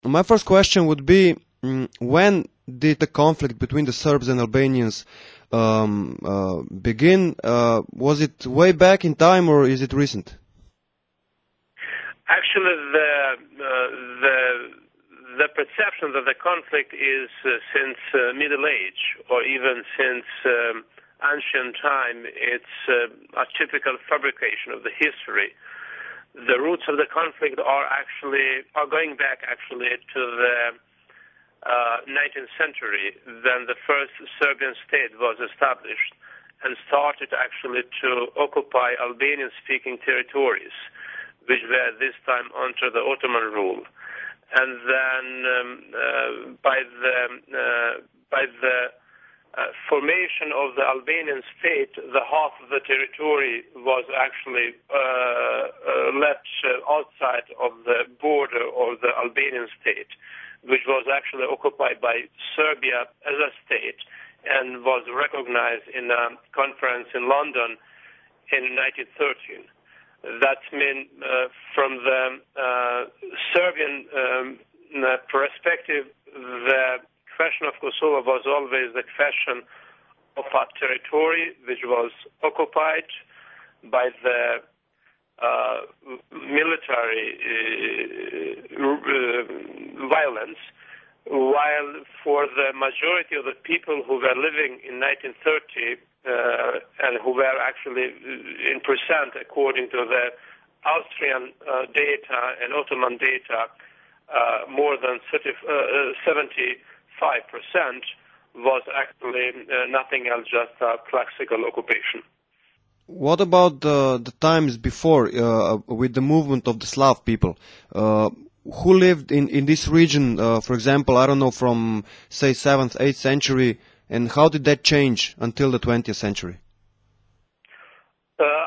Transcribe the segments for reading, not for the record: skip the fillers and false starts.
My first question would be, when did the conflict between the Serbs and Albanians begin? Was it way back in time, or is it recent? Actually, the perception that the conflict is since Middle Age, or even since ancient time, it's a typical fabrication of the history. The roots of the conflict are going back actually to the 19th century, when the first Serbian state was established and started actually to occupy Albanian-speaking territories, which were this time under the Ottoman rule. And then by the formation of the Albanian state, the half of the territory was actually left outside of the border of the Albanian state, which was actually occupied by Serbia as a state and was recognized in a conference in London in 1913. That means from the Serbian perspective, the question of Kosovo was always the question of a territory which was occupied by the military violence, while for the majority of the people who were living in 1930 and who were actually in percent according to the Austrian data and Ottoman data, more than 75% was actually nothing else, just a classical occupation. What about the times before, with the movement of the Slav people? Who lived in this region, for example, I don't know, from, say, 7th, 8th century, and how did that change until the 20th century? The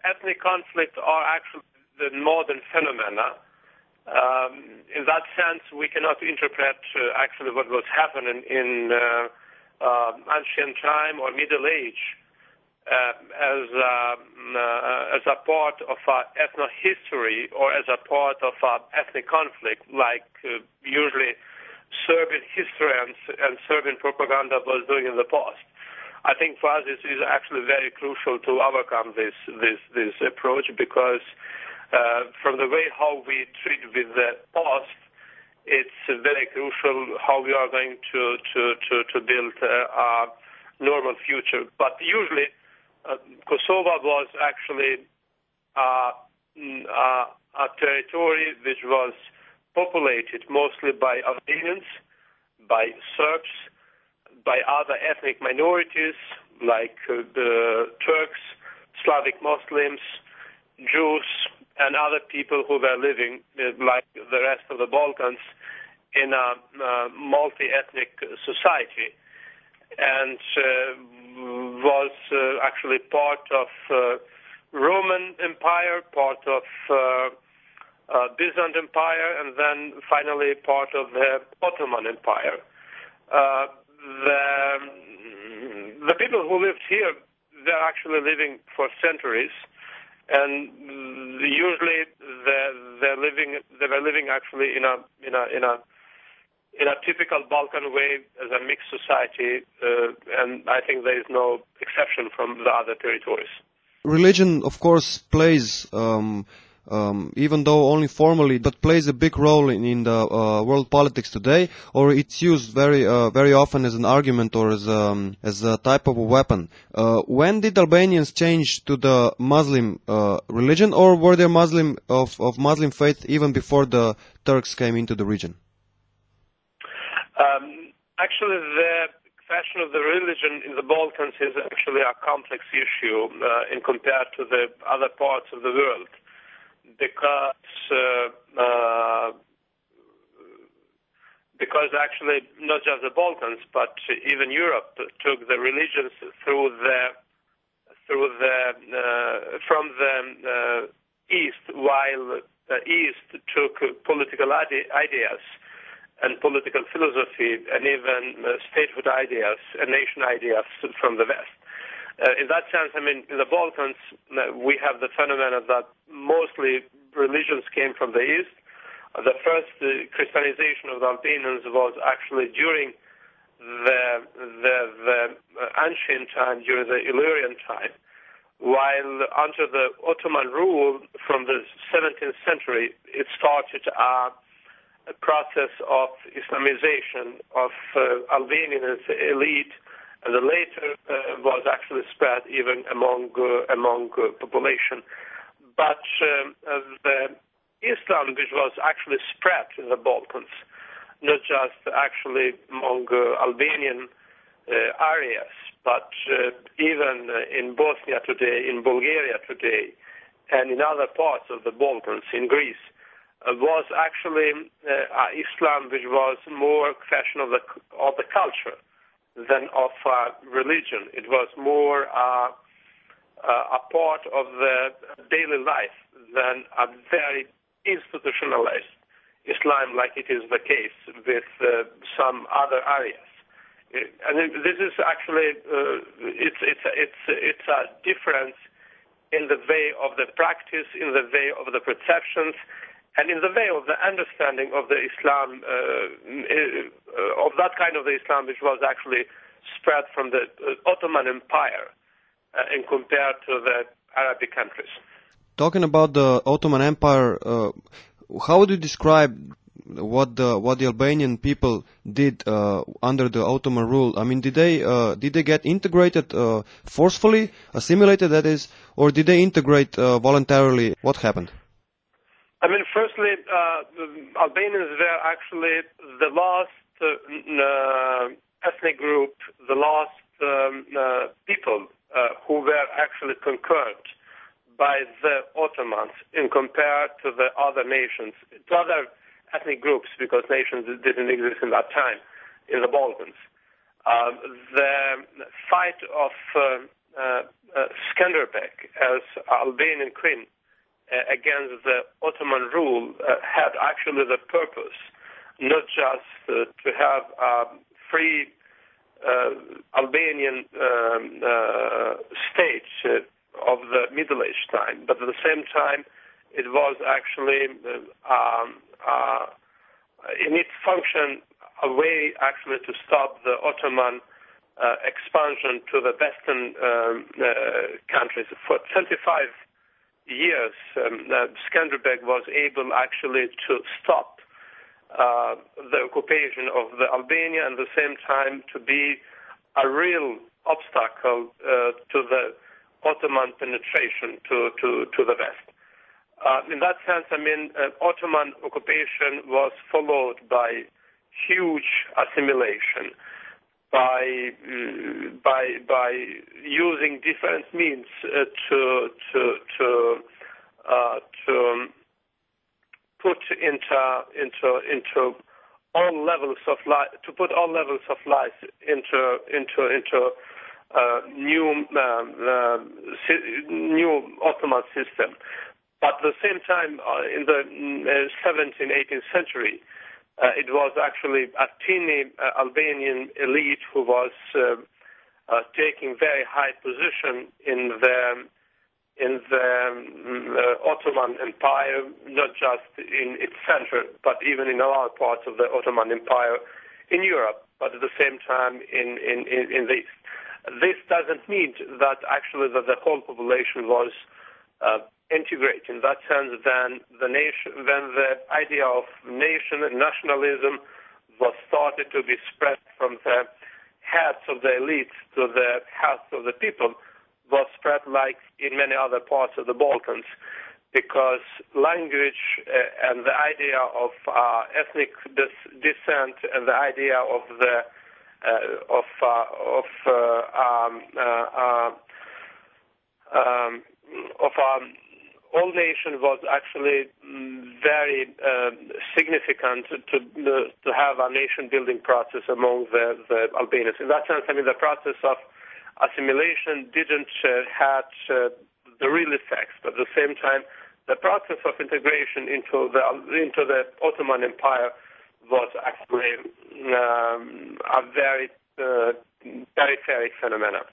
ethnic conflicts are actually the modern phenomena. In that sense, we cannot interpret actually what was happening in ancient time or Middle Age as a part of our ethno-history or as a part of our ethnic conflict, like usually Serbian historians and Serbian propaganda was doing in the past. I think for us it is actually very crucial to overcome this approach, because from the way how we treat with the past, it's very crucial how we are going to build a normal future. But usually, Kosovo was actually a territory which was populated mostly by Albanians, by Serbs, by other ethnic minorities like the Turks, Slavic Muslims, Jews, and other people who were living, like the rest of the Balkans, in a multi-ethnic society, and was actually part of Roman Empire, part of Byzantine Empire, and then finally part of the Ottoman Empire. The people who lived here, they're actually living for centuries, and usually they were living actually in a typical Balkan way as a mixed society, and I think there is no exception from the other territories. Religion, of course, plays, even though only formally, but plays a big role in the world politics today, or it's used very often as an argument or as a type of a weapon. When did Albanians change to the Muslim religion, or were they Muslim of Muslim faith even before the Turks came into the region? Actually, the question of the religion in the Balkans is actually a complex issue in compared to the other parts of the world, because actually not just the Balkans but even Europe took the religions from the East, while the East took political ideas and political philosophy and even statehood ideas and nation ideas from the West. In that sense, in the Balkans, we have the phenomenon that mostly religions came from the East, The first Christianization of the Albanians was actually during the ancient time, during the Illyrian time, while under the Ottoman rule from the 17th century, it started a process of Islamization of Albanian elite, and the later was actually spread even among population. But the Islam, which was actually spread in the Balkans, not just actually among Albanian areas, but even in Bosnia today, in Bulgaria today, and in other parts of the Balkans, in Greece, was actually Islam, which was more a question of the culture than of religion. It was more a part of the daily life than a very institutionalized Islam, like it is the case with some other areas. And this is actually it's a difference in the way of the practice, in the way of the perceptions, and in the way of the understanding of the Islam, of that kind of the Islam which was actually spread from the Ottoman Empire and compared to the Arabic countries. Talking about the Ottoman Empire, how would you describe what the Albanian people did under the Ottoman rule? I mean, did they get integrated forcefully, assimilated, that is, or did they integrate voluntarily? What happened? I mean, firstly, Albanians were actually the last ethnic group, the last people who were actually conquered by the Ottomans in compared to the other nations, to other ethnic groups, because nations didn't exist in that time in the Balkans. The fight of Skanderbeg as Albanian queen against the Ottoman rule had actually the purpose not just to have a free Albanian state of the Middle Age time, but at the same time it was actually in its function a way actually to stop the Ottoman expansion to the Western countries. For 25 years, Skanderbeg was able actually to stop the occupation of the Albania, and at the same time to be a real obstacle to the Ottoman penetration to the West. In that sense, I mean, Ottoman occupation was followed by huge assimilation, by using different means to put into all levels of life, to put all levels of life into new Ottoman system. But at the same time, in the 17th, 18th century, it was actually a teeny Albanian elite who was taking very high position in the Ottoman Empire, not just in its center, but even in other parts of the Ottoman Empire in Europe, but at the same time in the East. This doesn't mean that actually the whole population was integrated. In that sense, then the idea of nation and nationalism was started to be spread from the heads of the elites to the heads of the people, was spread like in many other parts of the Balkans, because language and the idea of ethnic descent and the idea of the all nation was actually very significant to have a nation-building process among the Albanians. In that sense, I mean, the process of assimilation didn't have the real effects, but at the same time, the process of integration into the Ottoman Empire was actually a very peripheral phenomenon.